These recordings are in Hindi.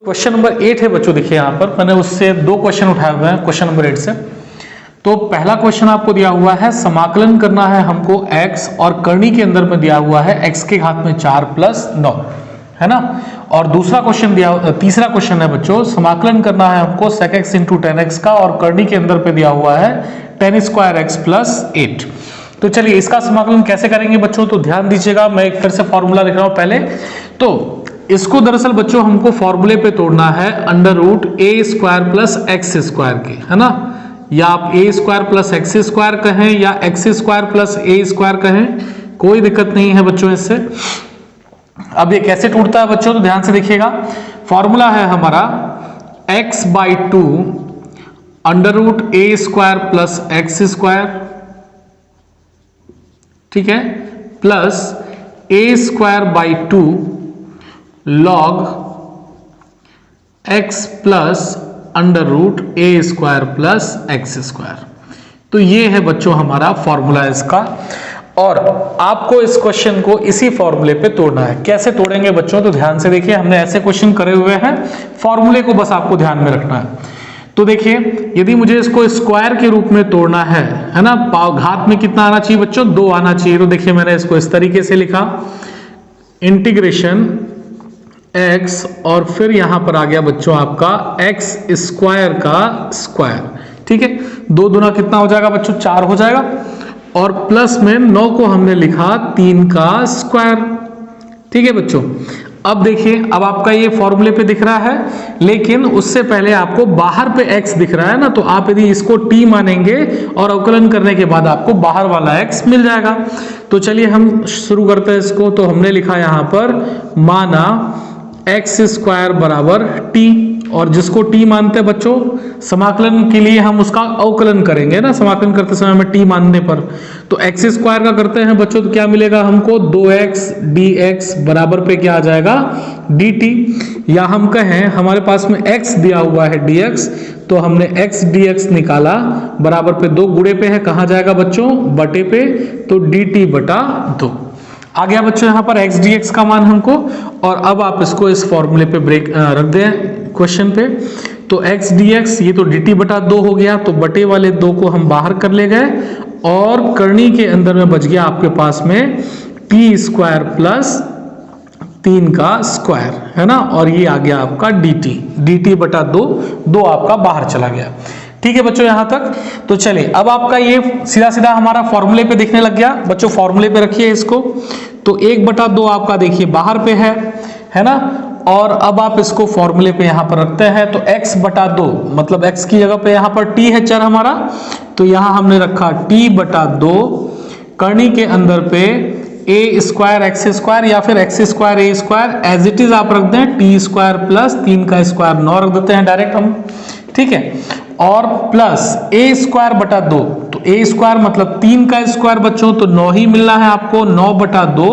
क्वेश्चन नंबर 8 है बच्चों। देखिए यहाँ पर मैंने उससे दो क्वेश्चन उठाए हुए हैं क्वेश्चन नंबर 8 से। तो पहला क्वेश्चन आपको दिया हुआ है समाकलन करना है हमको x और करनी के अंदर में दिया हुआ है x के घात में 4 प्लस 9, है ना। और दूसरा क्वेश्चन दिया, तीसरा क्वेश्चन है बच्चों समाकलन करना है हमको sec x into ten x का, और करनी के अंदर पे दिया हुआ है टेन स्क्वायर एक्स प्लस 8। तो चलिए इसका समाकलन कैसे करेंगे बच्चों, तो ध्यान दीजिएगा। मैं एक फिर से फॉर्मूला लिख रहा हूं पहले। तो इसको दरअसल बच्चों हमको फॉर्मूले पे तोड़ना है under root a square plus x square के, है ना। या आप ए स्क्वायर प्लस एक्स स्क्वायर कहें या x square plus a square कहें, कोई दिक्कत नहीं है बच्चों इससे। अब ये कैसे टूटता है बच्चों, तो ध्यान से देखिएगा। फॉर्मूला है हमारा x by 2 under root a square plus x square, ठीक है, plus a square by 2 log x plus under root a square plus x square. तो ये है बच्चों हमारा फॉर्मूला इसका, और आपको इस क्वेश्चन को इसी फॉर्मूले पे तोड़ना है। कैसे तोड़ेंगे बच्चों, तो ध्यान से देखिए। हमने ऐसे क्वेश्चन करे हुए हैं, फॉर्मूले को बस आपको ध्यान में रखना है। तो देखिए यदि मुझे इसको स्क्वायर के रूप में तोड़ना है ना, घात में कितना आना चाहिए बच्चों, 2 आना चाहिए। तो देखिए मैंने इसको इस तरीके से लिखा, इंटीग्रेशन x और फिर यहां पर आ गया बच्चों आपका x स्क्वायर का स्क्वायर, ठीक है। 2 दूना कितना हो जाएगा बच्चों, 4 हो जाएगा, और प्लस में 9 को हमने लिखा 3 का स्क्वायर, ठीक है बच्चों। अब देखिए, अब आपका ये फॉर्मूले पे दिख रहा है, लेकिन उससे पहले आपको बाहर पे x दिख रहा है ना, तो आप यदि इसको t मानेंगे और अवकलन करने के बाद आपको बाहर वाला x मिल जाएगा। तो चलिए हम शुरू करते हैं इसको। तो हमने लिखा यहां पर माना एक्स स्क्वायर बराबर t, और जिसको t मानते हैं बच्चों समाकलन के लिए हम उसका अवकलन करेंगे ना, समाकलन करते समय में t मानने पर। तो एक्स स्क्वायर का करते हैं बच्चों, तो क्या मिलेगा हमको, 2x dx बराबर पे क्या आ जाएगा, dt। या हम कहें हमारे पास में x दिया हुआ है dx, तो हमने x dx निकाला, बराबर पे 2 गुणे पे है, कहाँ जाएगा बच्चों, बटे पे, तो dt बटा 2 आ गया बच्चों यहाँ पर x dx का मान हमको। और अब आप इसको इस फॉर्मूले पे ब्रेक रख दें क्वेश्चन पे। तो x dx ये तो dt बटा 2 हो गया, तो बटे वाले 2 को हम बाहर कर ले गए, और करनी के अंदर में बच गया आपके पास में t स्क्वायर प्लस 3 का स्क्वायर, है ना। और ये आ गया आपका dt बटा 2 आपका बाहर चला गया, ठीक है बच्चों यहाँ तक। तो चलिए अब आपका ये सीधा सीधा हमारा फॉर्मूले पे दिखने लग गया बच्चों। फॉर्मूले पे रखिए इसको, तो 1 बटा 2 आपका देखिए बाहर पे है ना। और अब आप इसको फॉर्मूले पे यहाँ पर रखते हैं, तो x बटा 2 मतलब x की जगह पे यहाँ पर t है चर हमारा, तो यहाँ हमने रखा t बटा 2, करनी के अंदर पे ए स्क्वायर एक्स स्क्वायर या फिर x square a square, as it is आप रख दें, टी स्क्वायर प्लस 3 का स्क्वायर 9 रख देते हैं डायरेक्ट हम, ठीक है। और प्लस ए स्क्वायर बटा 2, तो ए स्क्वायर मतलब 3 का स्क्वायर बच्चों, तो 9 ही मिलना है आपको, 9 बटा 2।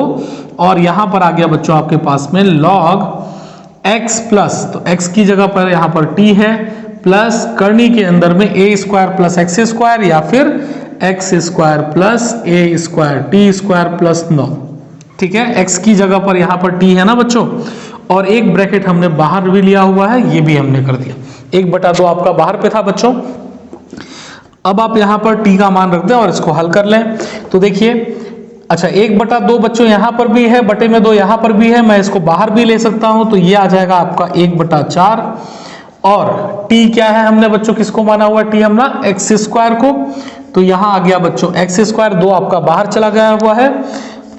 और यहां पर आ गया बच्चों आपके पास में लॉग x प्लस, तो x की जगह पर यहां पर t है, प्लस करनी के अंदर में a square plus x square या फिर x square plus a square T square plus 9, ठीक है। x की जगह पर यहां पर t है ना बच्चों, और एक ब्रैकेट हमने बाहर भी लिया हुआ है, ये भी हमने कर दिया। 1 बटा 2 आपका बाहर पे था बच्चों। अब आप यहां पर t का मान रख दें और इसको हल कर लें। तो देखिए, अच्छा 1 बटा 2 बच्चों यहां पर भी है, बटे में 2 यहां पर भी है, मैं इसको बाहर भी ले सकता हूं, तो ये आ जाएगा आपका 1 बटा 4। और t क्या है, हमने बच्चों किसको माना हुआ, t हमने एक्स स्क्वायर को, तो यहां आ गया बच्चों एक्स स्क्वायर, 2 आपका बाहर चला गया हुआ है।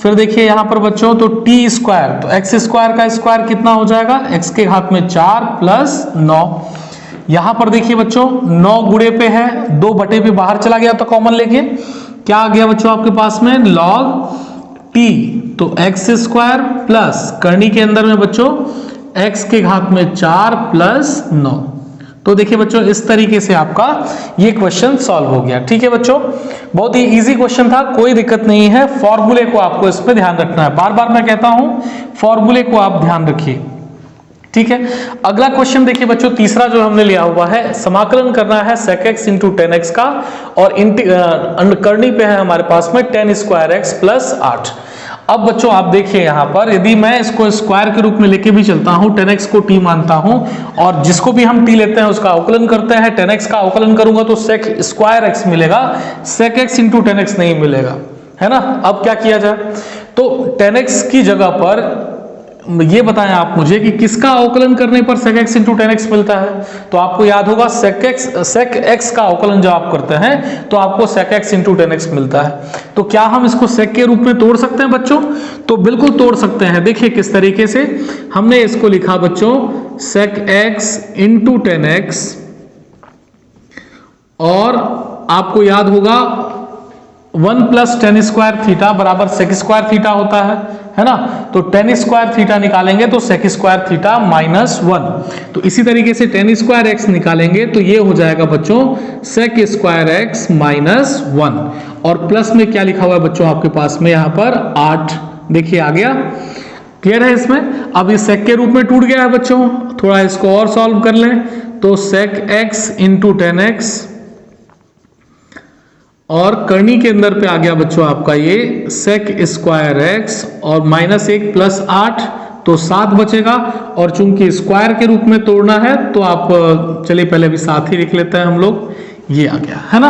फिर देखिए यहां पर बच्चों, तो टी स्क्वायर, तो एक्स स्क्वायर का स्क्वायर कितना हो जाएगा, एक्स के घात में 4 प्लस 9। यहां पर देखिए बच्चों 9 गुणे पे है, 2 बटे पे बाहर चला गया, तो कॉमन लेके क्या आ गया बच्चों आपके पास में, लॉग टी, तो एक्स स्क्वायर प्लस करनी के अंदर में बच्चों एक्स के घात में 4 प्लस 9। तो देखिए बच्चों इस तरीके से आपका ये क्वेश्चन सॉल्व हो गया, ठीक है बच्चों। बहुत ही इजी क्वेश्चन था, कोई दिक्कत नहीं है। फॉर्मूले को आपको इसमें ध्यान रखना है, बार बार मैं कहता हूं फॉर्मूले को आप ध्यान रखिए, ठीक है। अगला क्वेश्चन देखिए बच्चों, तीसरा जो हमने लिया हुआ है, समाकलन करना है sec x into ten x का, और करनी पे है हमारे पास में 10 स्क्वायर एक्स प्लस 8। अब बच्चों आप देखिए यहाँ पर, यदि मैं इसको स्क्वायर के रूप में लेके भी चलता हूँ, 10x को t मानता हूँ और जिसको भी हम t लेते हैं उसका अवकलन करते हैं, 10x का अवकलन करूंगा तो sec स्क्वायर x मिलेगा, sec x इंटू 10x नहीं मिलेगा, है ना। अब क्या किया जाए, तो 10x की जगह पर ये बताएं आप मुझे कि किसका अवकलन करने पर sec x इंटू 10x मिलता है। तो आपको याद होगा sec x का अवकलन जब आप करते हैं तो आपको sec x इंटू 10x मिलता है। तो क्या हम इसको sec के रूप में तोड़ सकते हैं बच्चों? तो बिल्कुल तोड़ सकते हैं। देखिए किस तरीके से हमने इसको लिखा बच्चों, sec x इंटू 10x, और आपको याद होगा 1 प्लस टेन स्क्वायर थीटा बराबर सेक स्क्वायर थीटा होता है ना। तो टेन स्क्वायर थीटा निकालेंगे तो सेक स्क्वायर थीटा माइनस 1। तो इसी तरीके से टेन स्क्वायर एक्स निकालेंगे तो ये हो जाएगा बच्चों सेक स्क्वायर एक्स माइनस 1। और प्लस में क्या लिखा हुआ है बच्चों आपके पास में यहाँ पर 8। देखिए आ गया, क्लियर है इसमें। अब इस सेक के रूप में टूट गया है बच्चों, थोड़ा इसको और सॉल्व कर लें तो सेक एक्स इंटू 10x, और करनी के अंदर पे आ गया बच्चों आपका ये सेक स्क्वायर एक्स और माइनस 1 प्लस 8 तो 7 बचेगा। और चूंकि स्क्वायर के रूप में तोड़ना है तो आप चलिए पहले भी साथ ही लिख लेते हैं हम लोग, ये आ गया है ना।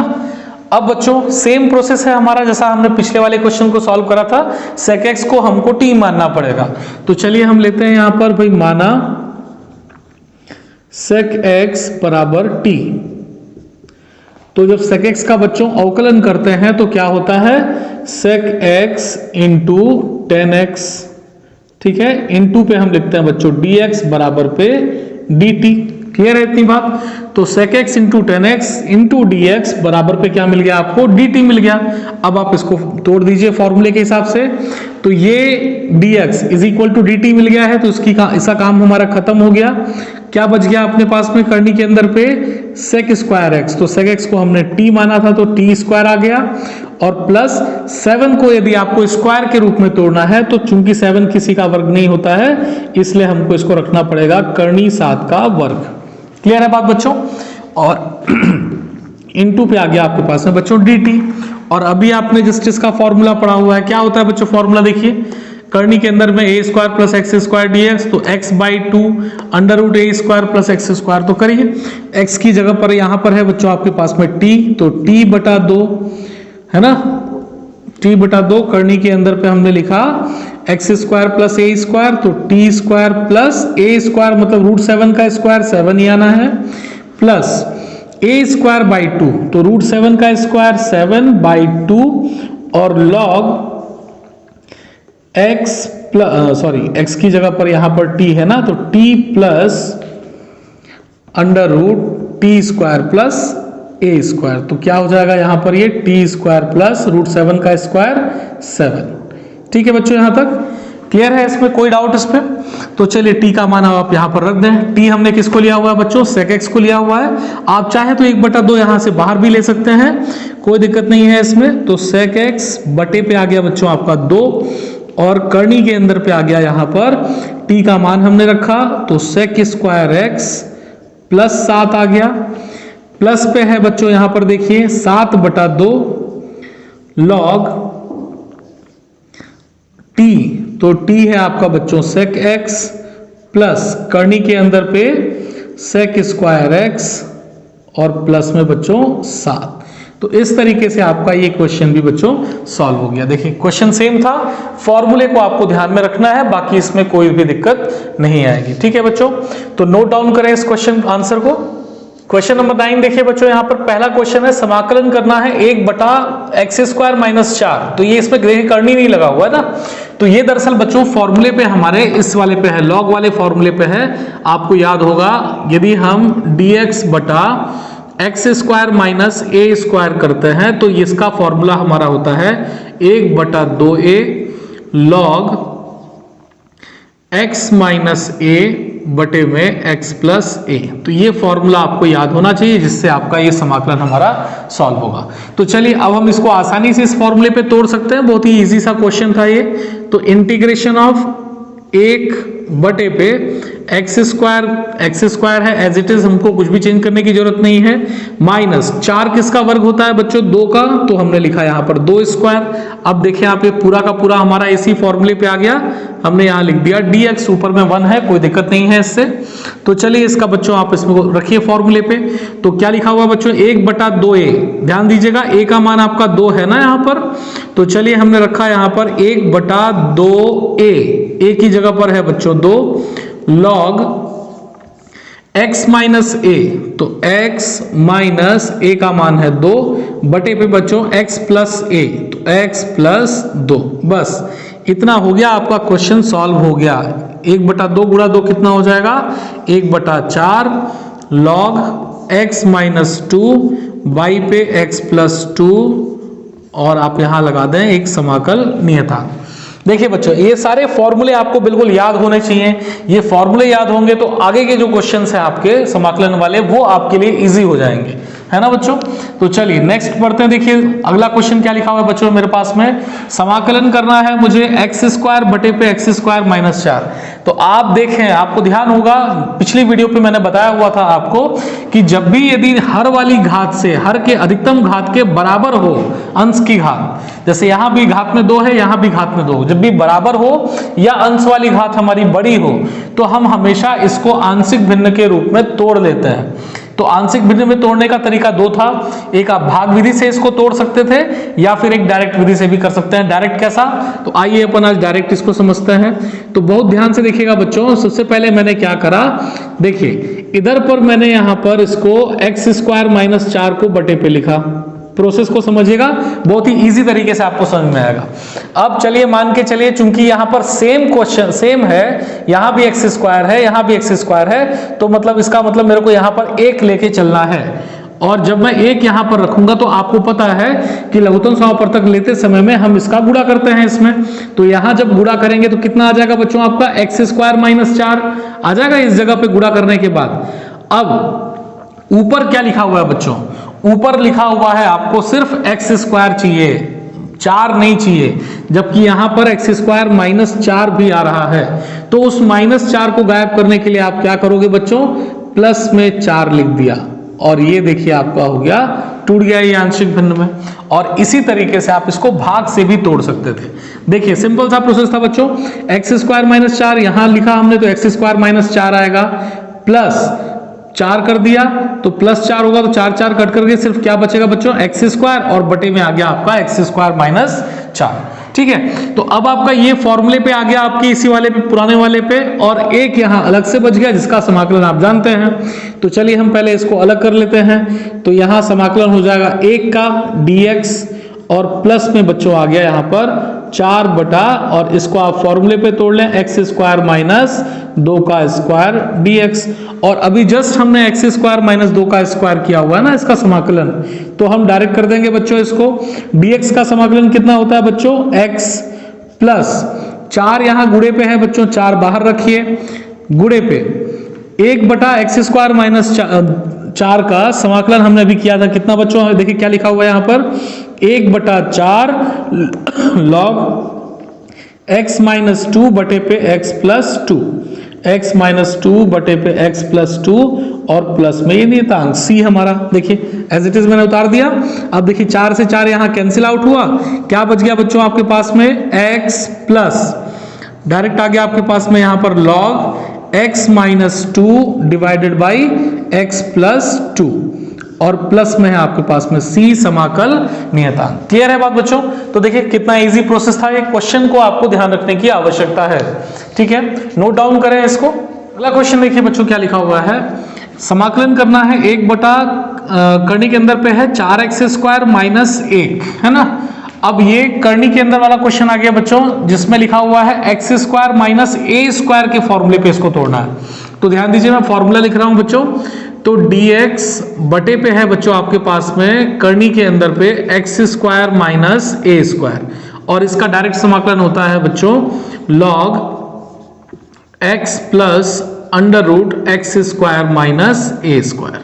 अब बच्चों सेम प्रोसेस है हमारा जैसा हमने पिछले वाले क्वेश्चन को सॉल्व करा था। सेक एक्स को हमको टी मानना पड़ेगा, तो चलिए हम लेते हैं यहां पर भाई माना सेक एक्स बराबर टी। तो जब sec x का बच्चों अवकलन करते हैं तो क्या होता है, sec x इंटू 10x, ठीक है, इंटू पे हम लिखते हैं बच्चों dx बराबर पे dt। क्लियर है इतनी बात। तो sec x into 10x into dx बराबर पे क्या मिल गया आपको, dt मिल गया। अब आप इसको तोड़ दीजिए फॉर्मूले के हिसाब से, तो ये dx is equal to dt मिल गया है, तो इसका काम हमारा खत्म हो गया। क्या बच गया अपने पास में करनी के अंदर पे सेक स्क्वायर एक्स, तो सेक एक्स को हमने टी माना था तो टी स्क्वायर आ गया, और प्लस 7 को यदि आपको स्क्वायर के रूप में तोड़ना है तो चूंकि 7 किसी का वर्ग नहीं होता है इसलिए हमको इसको रखना पड़ेगा करनी 7 का वर्ग। क्लियर है बात बच्चों। और इनटू पे आ गया आपके पास में बच्चों dt। और अभी आपने जिस का फॉर्मूला पढ़ा हुआ है, क्या होता है बच्चों फॉर्मूला, देखिए करनी के अंदर में a square plus x square d x, तो x by 2 under root a square plus x square. तो करिए एक्स की जगह पर यहाँ पर है बच्चों आपके पास में टी, तो टी बटा 2 है ना, टी बटा 2। करनी के अंदर पे हमने लिखा x square plus a square, तो T square plus a square मतलब रूट 7 का स्क्वायर 7 ही आना है, प्लस ए स्क्वायर बाई 2, तो रूट 7 का स्क्वायर 7 बाई 2, और लॉग x प्लस x की जगह पर यहां पर t है ना, तो t plus under root T square plus a square. तो क्या हो जाएगा यहां पर ये टी स्क्वायर प्लस रूट 7 का स्क्वायर 7। ठीक है बच्चों, यहां तक क्लियर है, इसमें कोई डाउट इसमें? तो चलिए टी का मान आप यहां पर रख दें। टी हमने किसको लिया हुआ है बच्चों, सेक एक्स को लिया हुआ है। आप चाहे तो 1/2 यहां से बाहर भी ले सकते हैं, कोई दिक्कत नहीं है इसमें। तो सेक एक्स बटे पे आ गया बच्चों आपका 2, और करनी के अंदर पे आ गया यहां पर t का मान हमने रखा, तो सेक स्क्वायर एक्स प्लस 7 आ गया, प्लस पे है बच्चों यहां पर देखिए 7/2 लॉग t, तो t है आपका बच्चों सेक एक्स प्लस करनी के अंदर पे सेक स्क्वायर एक्स और प्लस में बच्चों 7। तो इस तरीके से आपका ये क्वेश्चन भी बच्चों सॉल्व हो गया। देखिए क्वेश्चन सेम था, फॉर्मूले को आपको ध्यान में रखना है, बाकी इसमें कोई भी दिक्कत नहीं आएगी। ठीक है बच्चों, तो नोट डाउन करें इस क्वेश्चन आंसर को। क्वेश्चन नंबर 9 देखिए बच्चों, यहाँ पर पहला क्वेश्चन है समाकलन करना है 1/x स्क्वायर माइनस 4। तो ये इसमें ग्रह करनी नहीं लगा हुआ है ना, तो ये दरअसल बच्चों फॉर्मूले पे हमारे इस वाले पे है, लॉग वाले फॉर्मूले पे है। आपको याद होगा यदि हम dx बटा x square minus a square करते हैं तो इसका फॉर्मूला हमारा होता है 1/2a लॉग x माइनस ए बटे में x प्लस ए। तो ये फॉर्मूला आपको याद होना चाहिए जिससे आपका ये समाकलन हमारा सॉल्व होगा। तो चलिए अब हम इसको आसानी से इस फॉर्मूले पे तोड़ सकते हैं, बहुत ही इजी सा क्वेश्चन था ये। तो इंटीग्रेशन ऑफ 1 बटे पे एक्स स्क्वायर है एज इट इज, हमको कुछ भी चेंज करने की जरूरत नहीं है, माइनस 4 किसका वर्ग होता है बच्चों 2 का, तो हमने लिखा यहाँ पर 2 स्क्वायर। अब देखिए यहाँ पे पूरा का पूरा हमारा इसी फॉर्मूले पे आ गया, हमने यहाँ लिख दिया dx, ऊपर में 1 है, कोई दिक्कत नहीं है इससे। तो चलिए इसका बच्चों आप इसमें रखिए फॉर्मूले पे। तो क्या लिखा हुआ बच्चों 1/2a, ध्यान दीजिएगा a का मान आपका 2 है ना यहाँ पर, तो चलिए हमने रखा यहाँ पर 1/2a, a की जगह पर है बच्चों 2, log x माइनस a, तो x माइनस a का मान है 2 बटे पे बच्चों x प्लस a, तो x प्लस 2, बस इतना हो गया, आपका क्वेश्चन सॉल्व हो गया। 1/2 गुणा 2 कितना हो जाएगा 1/4 log x माइनस 2 y पे x प्लस 2, और आप यहां लगा दें एक समाकल नियतांक। देखिए बच्चों ये सारे फॉर्मूले आपको बिल्कुल याद होने चाहिए, ये फॉर्मूले याद होंगे तो आगे के जो क्वेश्चंस हैं आपके समाकलन वाले वो आपके लिए इजी हो जाएंगे, है ना बच्चों। तो चलिए नेक्स्ट पढ़ते हैं। देखिए अगला क्वेश्चन क्या लिखा हुआ है बच्चों मेरे पास में, समाकलन करना है मुझे x² बटे पे x² माइनस 4। तो आप देखें, आपको ध्यान होगा पिछली वीडियो पे मैंने बताया हुआ था आपको कि जब भी यदि हर वाली घात से हर के अधिकतम घात के बराबर हो अंश की घात, जैसे यहां भी घात में 2 है, यहां भी घात में 2, जब भी बराबर हो या अंश वाली घात हमारी बड़ी हो तो हम हमेशा इसको आंशिक भिन्न के रूप में तोड़ लेते हैं। तो आंशिक भिन्न में तोड़ने का तरीका 2 था, एक आप भाग विधि से इसको तोड़ सकते थे या फिर एक डायरेक्ट विधि से भी कर सकते हैं। डायरेक्ट कैसा, तो आइए अपन आज डायरेक्ट इसको समझते हैं। तो बहुत ध्यान से देखिएगा बच्चों, सबसे पहले मैंने क्या करा, देखिए इधर पर मैंने यहां पर इसको x² माइनस 4 को बटे पे लिखा। प्रोसेस को समझिएगा, बहुत ही इजी तरीके से आपको समझ में आएगा। अब चलिए मान के चलिए चूंकि यहां पर सेम क्वेश्चन सेम है, यहां भी x² है, यहां भी x² है, तो मतलब इसका मतलब मेरे को यहां पर 1 लेके चलना है। और जब मैं 1 यहां पर रखूंगा तो आपको पता है कि लघुत्तम समापवर्तक लेते समय में हम इसका गुणा करते हैं इसमें, तो यहां जब गुणा करेंगे तो कितना आ जाएगा बच्चों आपका x² माइनस 4 आ जाएगा इस जगह पे गुणा करने के बाद। अब ऊपर क्या लिखा हुआ है बच्चों, ऊपर लिखा हुआ है आपको सिर्फ x² चाहिए, 4 नहीं चाहिए, जबकि यहां पर x² माइनस 4 भी आ रहा है। तो उस माइनस 4 को गायब करने के लिए आप क्या करोगे बच्चों, प्लस में 4 लिख दिया, और ये देखिए आपका हो गया, टूट गया ये आंशिक भिन्न में। और इसी तरीके से आप इसको भाग से भी तोड़ सकते थे। देखिए सिंपल सा प्रोसेस था बच्चों, x² माइनस 4 यहां लिखा हमने तो x² माइनस 4 आएगा, प्लस 4 कर दिया तो प्लस 4 होगा, तो 4 4 कट करके सिर्फ क्या बचेगा बच्चों x² और बटे में आ गया आपका x² माइनस 4। ठीक है, तो अब आपका ये फॉर्मूले पे आ गया आपके इसी वाले पे, पुराने वाले पे, और एक यहां अलग से बच गया जिसका समाकलन आप जानते हैं। तो चलिए हम पहले इसको अलग कर लेते हैं। तो यहां समाकलन हो जाएगा 1 का dx, और प्लस में बच्चों आ गया यहां पर 4 बटा, और इसको आप फॉर्मूले पे तोड़ लें x² माइनस 2 का स्क्वायर dx। और अभी जस्ट हमने x² माइनस 2 का स्क्वायर किया हुआ है ना इसका समाकलन, तो हम डायरेक्ट कर देंगे बच्चों इसको। dx का समाकलन कितना होता है बच्चों, x प्लस 4 यहां गुणे पे है बच्चों, 4 बाहर रखिए, गुणे पे 1 बटा x² माइनस 4 का समाकलन हमने अभी किया था, कितना बच्चों, देखिए क्या लिखा हुआ है यहां पर 1/4 log x माइनस 2 बटे पे x प्लस 2, x माइनस 2 बटे पे x प्लस 2, और प्लस में ये नियतांक c हमारा, देखिए एज इट इज मैंने उतार दिया। अब देखिए 4 से 4 यहां कैंसिल आउट हुआ, क्या बच गया बच्चों आपके पास में x प्लस, डायरेक्ट आ गया आपके पास में यहां पर log x minus 2 divided by x plus 2, और प्लस में है आपके पास में c समाकल नियतांक। क्लियर है बात बच्चों। तो देखिए कितना इजी प्रोसेस था, ये क्वेश्चन को आपको ध्यान रखने की आवश्यकता है। ठीक है, नोट डाउन करें इसको। अगला क्वेश्चन देखिए बच्चों क्या लिखा हुआ है, समाकलन करना है 1 बटा करनी के अंदर पे है 4x² माइनस 1, है ना। अब ये करनी के अंदर वाला क्वेश्चन आ गया बच्चों, जिसमें लिखा हुआ है x² माइनस a² के फॉर्मूले पे इसको तोड़ना है। तो ध्यान दीजिए मैं फॉर्मूला लिख रहा हूं बच्चों, तो dx बटे पे है बच्चों आपके पास में करनी के अंदर पे x² माइनस a², और इसका डायरेक्ट समाकलन होता है बच्चों log x plus under root x² minus a²।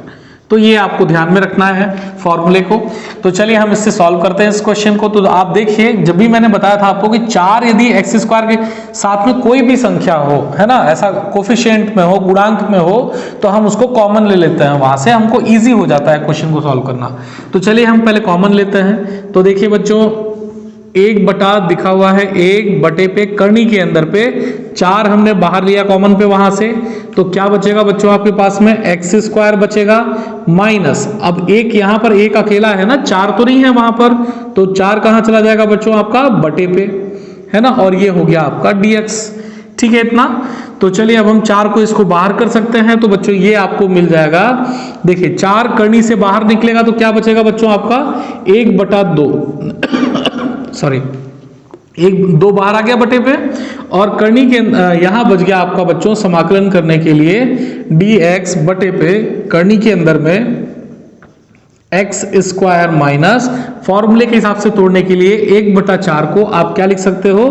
तो ये आपको ध्यान में रखना है फॉर्मूले को। तो चलिए हम इससे सॉल्व करते हैं इस क्वेश्चन को। तो आप देखिए, जब भी मैंने बताया था आपको कि 4 यदि एक्स स्क्वायर के साथ में कोई भी संख्या हो, है ना, ऐसा कोफिशिएंट में हो, गुणांक में हो, तो हम उसको कॉमन ले लेते हैं, वहां से हमको इजी हो जाता है क्वेश्चन को सॉल्व करना। तो चलिए हम पहले कॉमन लेते हैं। तो देखिए बच्चों, 1 बटा दिखा हुआ है, 1 बटे पे करनी के अंदर पे 4 हमने बाहर लिया कॉमन पे वहां से, तो क्या बचेगा बच्चों आपके पास में एक्स स्क्वायर बचेगा माइनस, अब एक यहां पर एक अकेला है ना, 4 तो नहीं है वहां पर, तो 4 कहां चला जाएगा बच्चों आपका बटे पे, है ना, और ये हो गया आपका dx। ठीक है इतना। तो चलिए अब हम 4 को इसको बाहर कर सकते हैं। तो बच्चों ये आपको मिल जाएगा, देखिए 4 करनी से बाहर निकलेगा तो क्या बचेगा बच्चों आपका 1 बटा 2 सॉरी 2 बाहर आ गया बटे पे, और करनी के यहां बच गया आपका बच्चों समाकलन करने के लिए dx बटे पे करनी के अंदर में एक्स स्क्वायर माइनस, फॉर्मूले के हिसाब से तोड़ने के लिए 1 बटा 4 को आप क्या लिख सकते हो,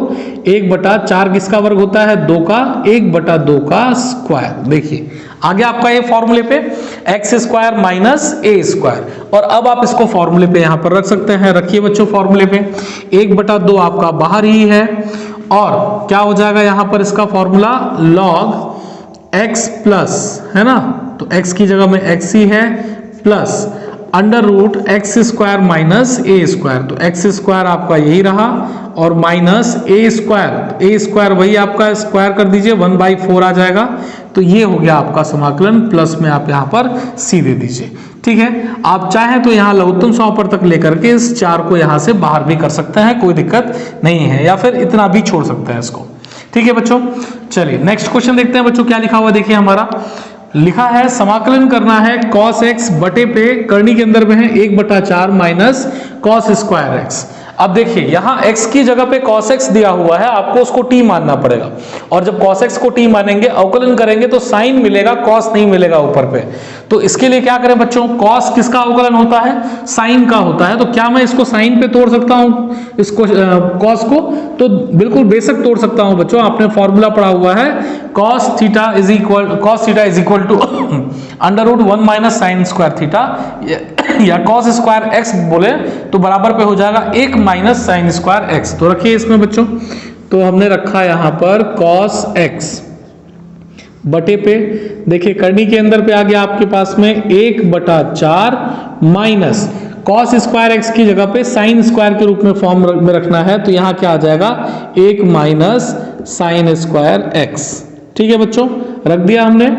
1 बटा 4 किसका वर्ग होता है 2 का, 1 बटा 2 का स्क्वायर। देखिए आ गया आपका ये फॉर्मूले पे x square minus a square, और अब आप इसको फॉर्मूले पे यहां पर रख सकते हैं। रखिए बच्चों फॉर्मूले पे 1 बटा 2 आपका बाहर ही है, और क्या हो जाएगा यहां पर इसका फॉर्मूला लॉग एक्स प्लस, है ना, तो एक्स की जगह में एक्स ही है, plus under root x square minus a square, तो एक्स स्क्वायर आपका यही रहा, और माइनस ए स्क्वायर वही आपका स्क्वायर कर दीजिए 1/4 आ जाएगा। तो ये हो गया आपका समाकलन, प्लस में आप यहाँ पर सी दे दीजिए। ठीक है, आप चाहें तो यहाँ लघुत्तम समापन तक लेकर के इस 4 को यहाँ से बाहर भी कर सकते हैं, कोई दिक्कत नहीं है, या फिर इतना भी छोड़ सकते हैं इसको। ठीक है बच्चों, चलिए नेक्स्ट क्वेश्चन देखते हैं बच्चों क्या लिखा हुआ। देखिए हमारा लिखा है समाकलन करना है cos x बटे पे करनी के अंदर में है 1 बटा 4 माइनस cos स्क्वायर एक्स। अब देखिए यहां x की जगह पे cos x दिया हुआ है, आपको उसको t मानना पड़ेगा, और जब cos x को t मानेंगे अवकलन करेंगे तो साइन मिलेगा, cos नहीं मिलेगा ऊपर पे। तो इसके लिए क्या करें बच्चों, cos किसका अवकलन होता है, साइन का होता है, तो क्या मैं इसको साइन पे तोड़ सकता हूं इसको cos को, तो बिल्कुल बेशक तोड़ सकता हूं बच्चों। आपने फॉर्मूला पढ़ा हुआ है cos theta is equal to under root 1 minus sine square theta, या cos स्क्वायर x बोले तो बराबर पे हो जाएगा 1 माइनस साइन स्क्वायर x। तो रखिए इसमें बच्चों, तो हमने रखा यहां पर cos x बटे पे, देखिए करनी के अंदर पे आ गया आपके पास में 1 बटा 4 माइनस cos स्क्वायर x की जगह पे साइन स्क्वायर के रूप में फॉर्म में रखना है, तो यहां क्या आ जाएगा 1 माइनस साइन स्क्वायर x। ठीक है बच्चों, रख दिया हमने।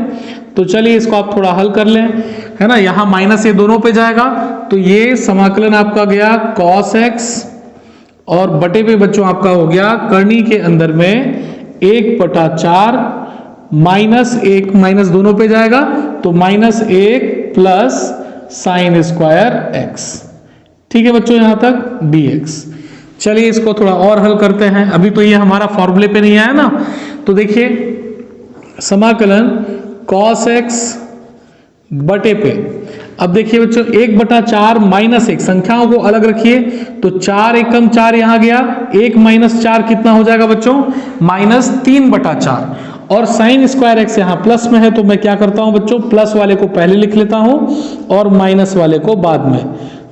तो चलिए इसको आप थोड़ा हल कर लें, है ना, यहां माइनस ये दोनों पे जाएगा, तो ये समाकलन आपका गया cos x, और बटे पे बच्चों आपका हो गया करनी के अंदर में 1 बटा 4 माइनस 1, माइनस दोनों पे जाएगा तो minus 1 plus sine square x। ठीक है बच्चों यहां तक dx। चलिए इसको थोड़ा और हल करते हैं, अभी तो ये हमारा फॉर्मूले पे नहीं आया ना। तो देखिए समाकलन cos x बटे पे, अब देखिए बच्चों 1 बटा 4 माइनस 1, संख्याओं को अलग रखिए, तो 4 एकम 4 यहां गया, 1 माइनस 4 कितना हो जाएगा बच्चों माइनस 3 बटा 4, और साइन स्क्वायर x यहां प्लस में है, तो मैं क्या करता हूं बच्चों प्लस वाले को पहले लिख लेता हूं और माइनस वाले को बाद में,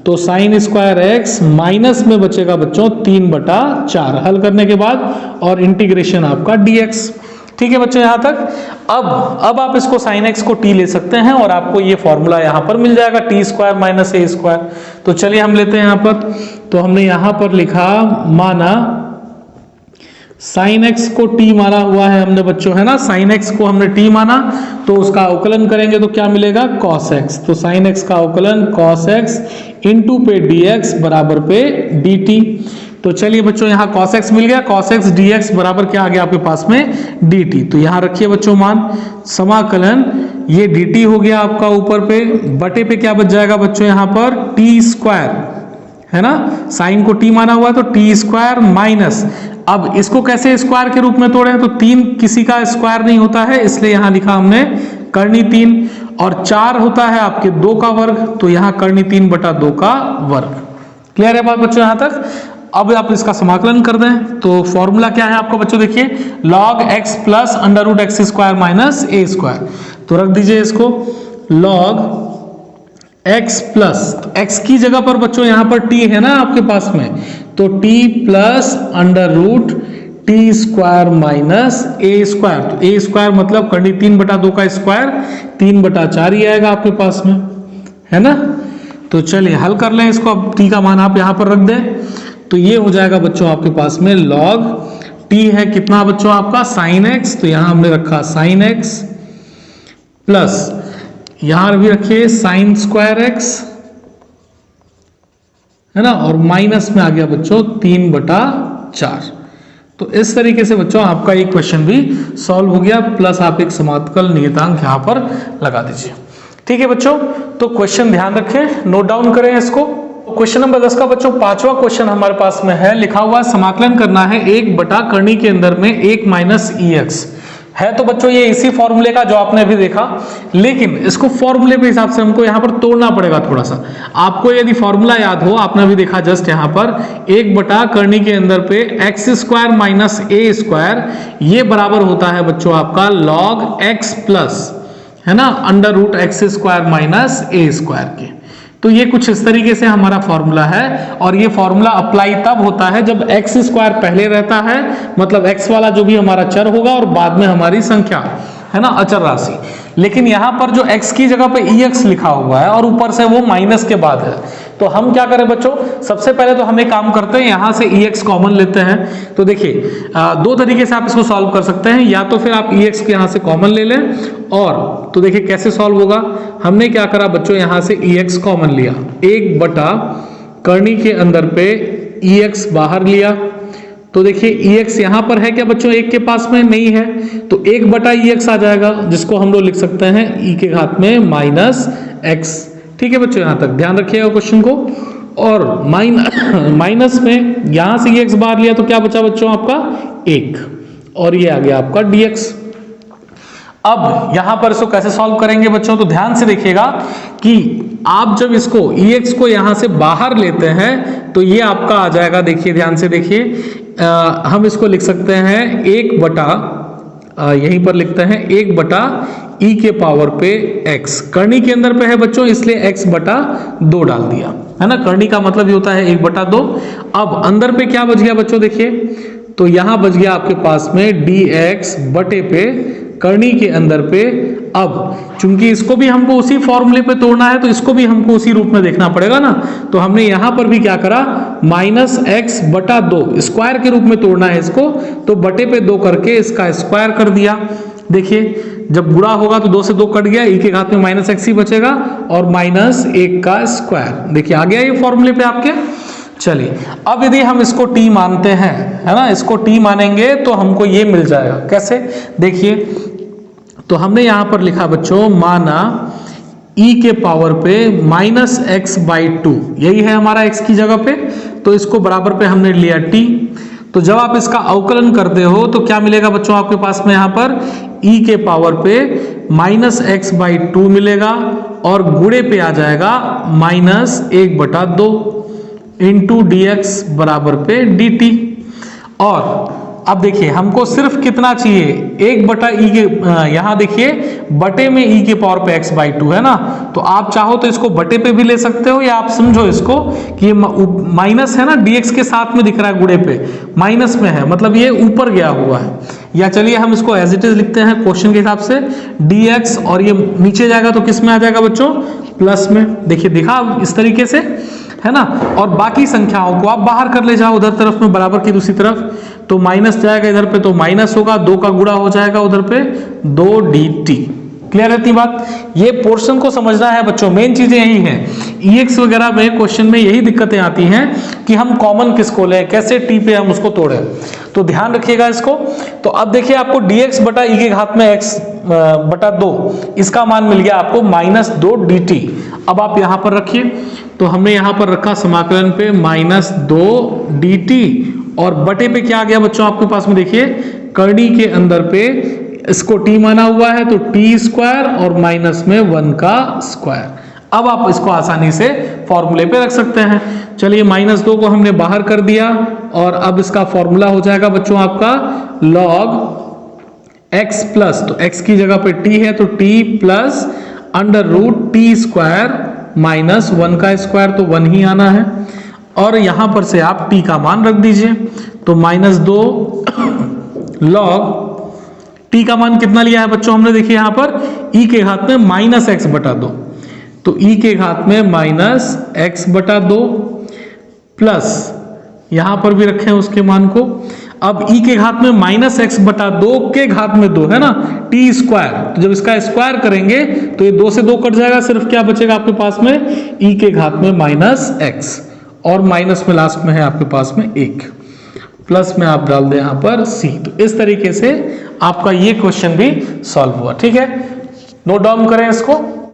तो साइन स्क्वायर x माइनस में बचेगा बच्चों 3 बटा 4 हल करने के बाद, और इंटीग्रेशन आपका dx। ठीक है बच्चों यहां तक। अब आप इसको साइन x को t ले सकते हैं, और आपको ये फॉर्मूला यहां पर मिल जाएगा t square minus a square. तो चलिए हम लेते हैं यहां पर, तो हमने यहां पर लिखा माना साइन x को t माना हुआ है हमने बच्चों, है ना, साइन x को हमने t माना, तो उसका अवकलन करेंगे तो क्या मिलेगा cos x, तो साइन x का अवकलन cos x इंटू पे dx बराबर पे dt। तो चलिए बच्चों यहाँ cos x मिल गया, cos x dx बराबर क्या आ गया आपके पास में dt। तो यहाँ रखिए बच्चों मान समाकलन, ये dt हो गया आपका ऊपर पे, बटे पे क्या बच जाएगा बच्चों यहाँ पर t स्क्वायर, है ना, साइन को t माना हुआ तो t स्क्वायर माइनस, अब इसको कैसे स्क्वायर के रूप में तोड़े, तो 3 किसी का स्क्वायर नहीं होता है, इसलिए यहाँ लिखा हमने करनी 3, और 4 होता है आपके 2 का वर्ग, तो यहाँ करनी 3 बटा 2 का वर्ग। क्लियर है बात बच्चों यहाँ तक। अब आप इसका समाकलन कर दें, तो फॉर्मूला क्या है आपको बच्चों, देखिए log x plus under root x square minus a square, तो रख दीजिए इसको log x प्लस, x की जगह पर बच्चों यहां पर t है ना आपके पास में, तो t plus under root T square minus a square. तो ए स्क्वायर मतलब करनी 3/2 का स्क्वायर 3/4 ही आएगा आपके पास में, है ना। तो चलिए हल कर लें इसको। अब टी का मान आप यहां पर रख दें तो ये हो जाएगा बच्चों आपके पास में लॉग टी है कितना बच्चों आपका साइन एक्स, तो यहां हमने रखा साइन एक्स प्लस यहां भी रखिए साइन स्क्वायर एक्स, है ना, और माइनस में आ गया बच्चों 3/4। तो इस तरीके से बच्चों आपका एक क्वेश्चन भी सॉल्व हो गया, प्लस आप एक समाकल नियतांक यहां पर लगा दीजिए। ठीक है बच्चों, तो क्वेश्चन ध्यान रखें, नोट डाउन करें इसको। क्वेश्चन नंबर 10 का बच्चों 5वां क्वेश्चन हमारे पास में है, लिखा हुआ समाकलन करना है 1 करनी के अंदर में 1 माइनस ई एक्स है। तो बच्चों ये इसी फॉर्मूले का जो आपने अभी देखा, लेकिन इसको फॉर्मूले के हिसाब से हमको यहाँ पर तोड़ना पड़ेगा थोड़ा सा। आपको यदि फॉर्मूला याद हो, आपने अभी देखा जस्ट यहाँ पर 1 करनी के अंदर पे x square minus a square, ये बराबर होता है बच्चों आपका लॉग एक्स प्लस, है ना, under root x square minus a square के। तो ये कुछ इस तरीके से हमारा फॉर्मूला है, और ये फॉर्मूला अप्लाई तब होता है जब एक्स स्क्वायर पहले रहता है, मतलब एक्स वाला जो भी हमारा चर होगा और बाद में हमारी संख्या, है ना, अचर राशि। लेकिन यहां पर जो x की जगह पे ex लिखा हुआ है और ऊपर से वो माइनस के बाद है, तो हम क्या करें बच्चों, सबसे पहले तो हम एक काम करते हैं, यहां से ex कॉमन लेते हैं। तो देखिए दो तरीके से आप इसको सॉल्व कर सकते हैं, या तो फिर आप ex के यहां से कॉमन ले लें, और तो देखिए कैसे सॉल्व होगा। हमने क्या करा बच्चों, यहां से ex कॉमन लिया, 1 करनी के अंदर पे ex बाहर लिया, तो देखिए ex यहां पर है क्या बच्चों, एक के पास में नहीं है, तो 1/ex आ जाएगा, जिसको हम लोग लिख सकते हैं e के घात में माइनस एक्स। ठीक है बच्चों, यहां तक ध्यान रखिएगा क्वेश्चन को। और माइनस में यहां से ex बाहर लिया तो क्या बचा बच्चों आपका 1, और ये आ गया आपका dx। अब यहां पर इसको कैसे सॉल्व करेंगे बच्चों, तो ध्यान से देखिएगा कि आप जब इसको ex को यहां से बाहर लेते हैं तो ये आपका आ जाएगा, देखिए ध्यान से देखिए, हम इसको लिख सकते हैं 1 यहीं पर लिखते हैं 1 e के पावर पे x, करनी के अंदर पे है बच्चों इसलिए x/2 डाल दिया, है ना, करनी का मतलब ये होता है 1/2। अब अंदर पे क्या बच गया बच्चों, देखिए तो यहां बच गया आपके पास में dx बटे पे करनी के अंदर पे। अब चूंकि इसको भी हमको उसी फॉर्मूले पे तोड़ना है, तो इसको भी हमको उसी रूप में देखना पड़ेगा ना, तो हमने यहां पर भी क्या करा, -x/2 स्क्वायर के रूप में तोड़ना है इसको, तो बटे पे 2 करके इसका स्क्वायर कर दिया। देखिए जब गुणा होगा तो 2 से 2 कट गया, e के घात में -x ही बचेगा, और -1 का स्क्वायर, देखिए आ गया ये फॉर्मूले पे आपके। चलिए अब यदि हम इसको t मानते हैं, है ना, इसको t मानेंगे तो हमको ये मिल जाएगा, कैसे देखिए, तो हमने यहां पर लिखा बच्चों, माना e के पावर पे -x/2, यही है हमारा x की जगह पे, तो इसको बराबर पे हमने लिया t। तो जब आप इसका अवकलन करते हो तो क्या मिलेगा बच्चों आपके पास में, यहां पर e के पावर पे -x/2 मिलेगा, और गुणे पे आ जाएगा -1/2 इंटू dx बराबर पे dt। और अब देखिए हमको सिर्फ कितना चाहिए, 1/e के, यहां देखिए बटे में e के पावर पे x/2 है ना, तो आप चाहो तो इसको बटे पे भी ले सकते हो, या आप समझो इसको कि ये माइनस है ना, dx के साथ में दिख रहा है, गुणे पे माइनस में है, मतलब ये ऊपर गया हुआ है। या चलिए हम इसको एज इट इज लिखते हैं क्वेश्चन के हिसाब से, dx, और ये नीचे जाएगा तो किस में आ जाएगा बच्चों, प्लस में। देखिए दिखा इस तरीके से, है ना, और बाकी संख्याओं को आप बाहर कर ले जाओ उधर तरफ में, बराबर की दूसरी तरफ, तो माइनस जाएगा इधर पे तो माइनस होगा, 2 का गुणा हो जाएगा उधर पे 2 dt। क्लियर रहती बात, ये पोर्शन को समझना है बच्चों, मेन चीजें यही हैं। ex वगैरह में क्वेश्चन में यही दिक्कतें आती हैं कि हम कॉमन किसको लें, कैसे t पे हम उसको तोड़ें, तो ध्यान रखिएगा इसको। तो अब देखिए आपको dx/e के घात में x/2 इसका मान मिल गया आपको -2 dt। अब आप यहां पर रखिए, तो हमने यहां पर रखा समाकलन पे -2 dt, और बटे पे क्या आ गया बच्चों आपके पास में, देखिए करनी के अंदर पे इसको t माना हुआ है तो t² और माइनस में 1 का स्क्वायर। अब आप इसको आसानी से फॉर्मूले पे रख सकते हैं। चलिए -2 को हमने बाहर कर दिया, और अब इसका फॉर्मूला हो जाएगा बच्चों आपका log x प्लस, तो x की जगह पे t है तो t plus under root T square minus 1 का स्क्वायर तो 1 ही आना है, और यहां पर से आप t का मान रख दीजिए, तो -2 log t का मान कितना लिया है बच्चों हमने, देखिए यहां पर e के घात में -x/2, तो e के घात में -x/2 प्लस यहां पर भी रखें उसके मान को। अब e के घात में -x/2 के घात में 2 है ना, t स्क्वायर, तो जब इसका स्क्वायर करेंगे तो ये 2 से 2 कट जाएगा, सिर्फ क्या बचेगा आपके पास में e के घात में -x, और माइनस में लास्ट में है आपके पास में 1, प्लस में आप डाल दें यहां पर c। तो इस तरीके से आपका ये क्वेश्चन भी सॉल्व हुआ। ठीक है, नोट डाउन करें इसको।